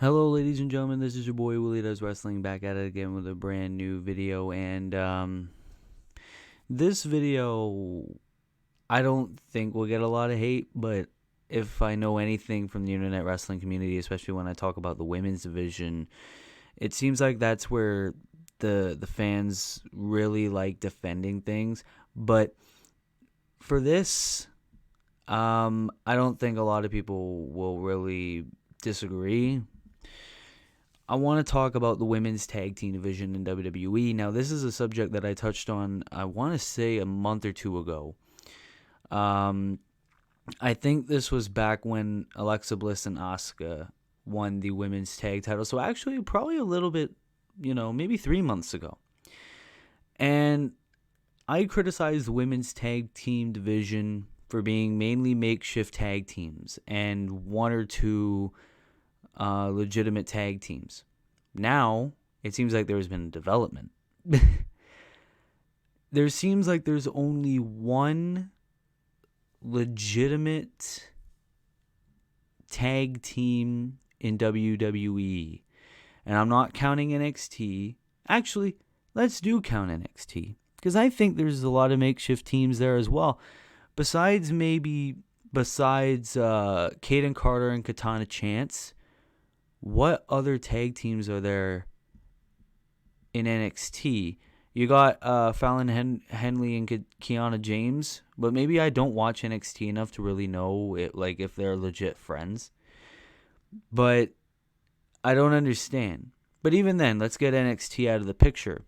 Hello, ladies and gentlemen. This is your boy Willie Does Wrestling back at it again with a brand new video. And this video, I don't think will get a lot of hate, but if I know anything from the internet wrestling community, especially when I talk about the women's division, it seems like that's where the fans really like defending things. But for this, I don't think a lot of people will really disagree. I want to talk about the women's tag team division in WWE. Now, this is a subject that I touched on, I want to say, a month or two ago. Um, I think this was back when Alexa Bliss and Asuka won the women's tag title. So, actually, probably a little bit, maybe 3 months ago. And I criticized the women's tag team division for being mainly makeshift tag teams and one or two legitimate tag teams. Now, it seems like there's been a development. There seems like there's only one legitimate tag team in WWE. And I'm not counting NXT. Actually, let's do count NXT. Because I think there's a lot of makeshift teams there as well. Besides Kaden Carter and Katana Chance, what other tag teams are there in NXT? You got Fallon Henley and Kiana James, but maybe I don't watch NXT enough to really know if they're legit friends. But I don't understand. But even then, let's get NXT out of the picture.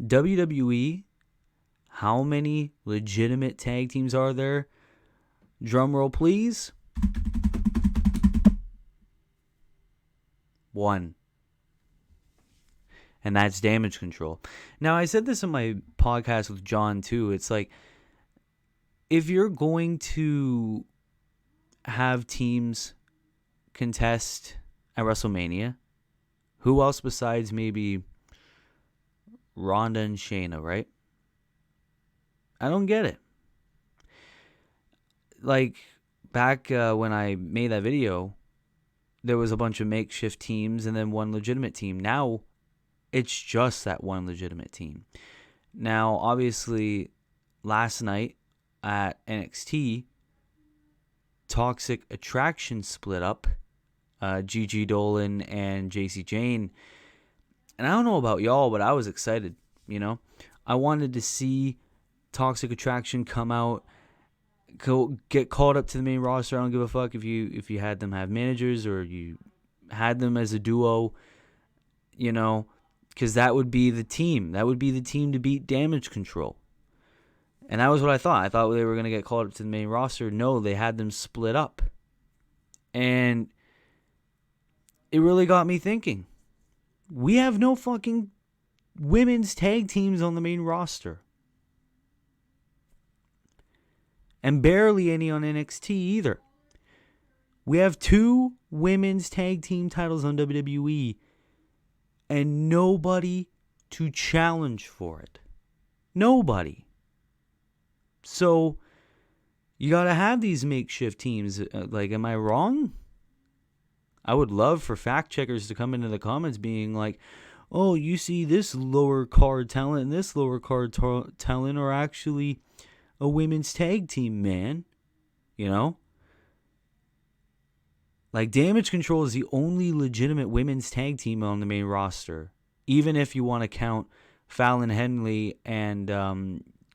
WWE, how many legitimate tag teams are there? Drum roll, please. One. And that's Damage Control. Now, I said this in my podcast with John, too. It's like, if you're going to have teams contest at WrestleMania, who else besides maybe Ronda and Shayna, right? I don't get it. Like, back when I made that video, there was a bunch of makeshift teams and then one legitimate team. Now, it's just that one legitimate team. Now, obviously, last night at NXT, Toxic Attraction split up. Gigi Dolan and JC Jane. And I don't know about y'all, but I was excited, I wanted to see Toxic Attraction come out, get called up to the main roster. I don't give a fuck if you had them have managers or you had them as a duo, because that would be the team. That would be the team to beat Damage Control. And that was what I thought. I thought they were going to get called up to the main roster. No, they had them split up. And it really got me thinking. We have no fucking women's tag teams on the main roster. And barely any on NXT either. We have 2 women's tag team titles on WWE and nobody to challenge for it. Nobody. So, you gotta have these makeshift teams. Am I wrong? I would love for fact checkers to come into the comments being like, oh, you see this lower card talent and this lower card talent are actually a women's tag team, man. Like, Damage Control is the only legitimate women's tag team on the main roster. Even if you want to count Fallon Henley and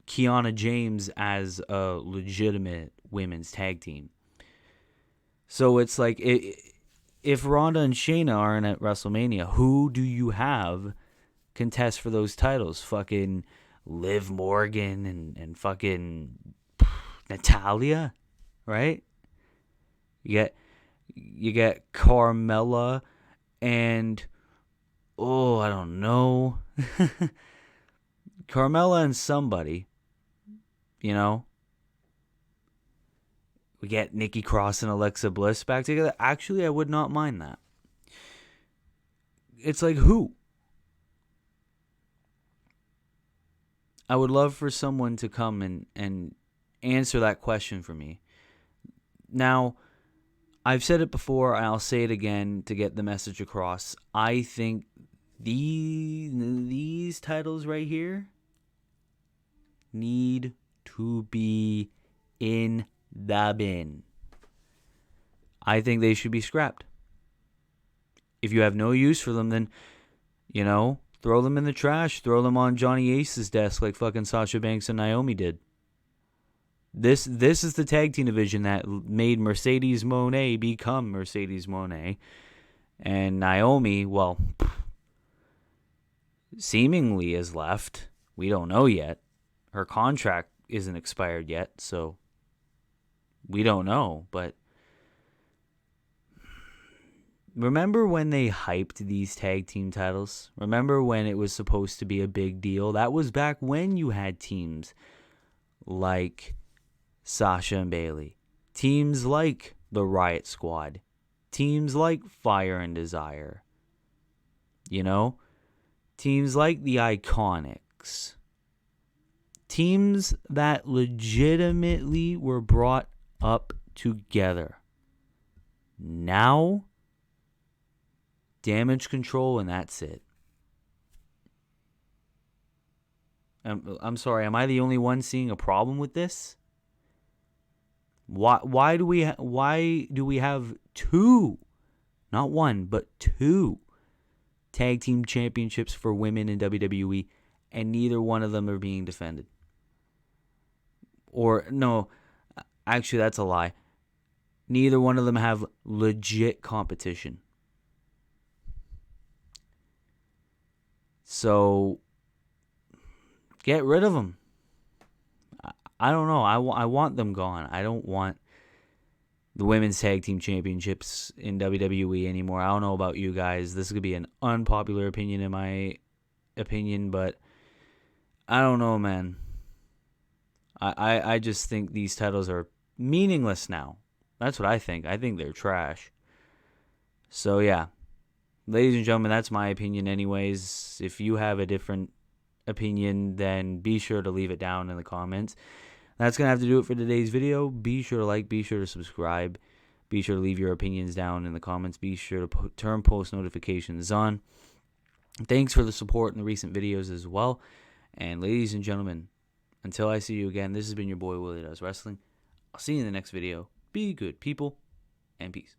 Kiana James as a legitimate women's tag team. So it's like, if Ronda and Shayna aren't at WrestleMania, who do you have contest for those titles? Fucking Liv Morgan and fucking Natalia, right? You get Carmella and, I don't know. Carmella and somebody, We get Nikki Cross and Alexa Bliss back together. Actually, I would not mind that. It's like, who? I would love for someone to come and answer that question for me. Now, I've said it before, and I'll say it again to get the message across. I think these titles right here need to be in the bin. I think they should be scrapped. If you have no use for them, then, throw them in the trash. Throw them on Johnny Ace's desk like fucking Sasha Banks and Naomi did. This is the tag team division that made Mercedes Moné become Mercedes Moné. And Naomi, well, seemingly is left. We don't know yet. Her contract isn't expired yet, so we don't know. But remember when they hyped these tag team titles? Remember when it was supposed to be a big deal? That was back when you had teams like Sasha and Bayley, teams like the Riot Squad, teams like Fire and Desire, teams like the Iconics, teams that legitimately were brought up together. Now, Damage Control, and that's it. I'm sorry, am I the only one seeing a problem with this? Why do we have two, not one, but two tag team championships for women in WWE, and neither one of them are being defended? Or no, actually that's a lie. Neither one of them have legit competition. So get rid of them. I don't know. I want them gone. I don't want the women's tag team championships in WWE anymore. I don't know about you guys. This could be an unpopular opinion in my opinion, but I don't know, man. I just think these titles are meaningless now. That's what I think. I think they're trash. So yeah, ladies and gentlemen, that's my opinion anyways. If you have a different opinion, then be sure to leave it down in the comments. That's going to have to do it for today's video. Be sure to like, be sure to subscribe, be sure to leave your opinions down in the comments, be sure to turn post notifications on. Thanks for the support in the recent videos as well. And ladies and gentlemen, until I see you again, this has been your boy Willie Does Wrestling. I'll see you in the next video. Be good people, and peace.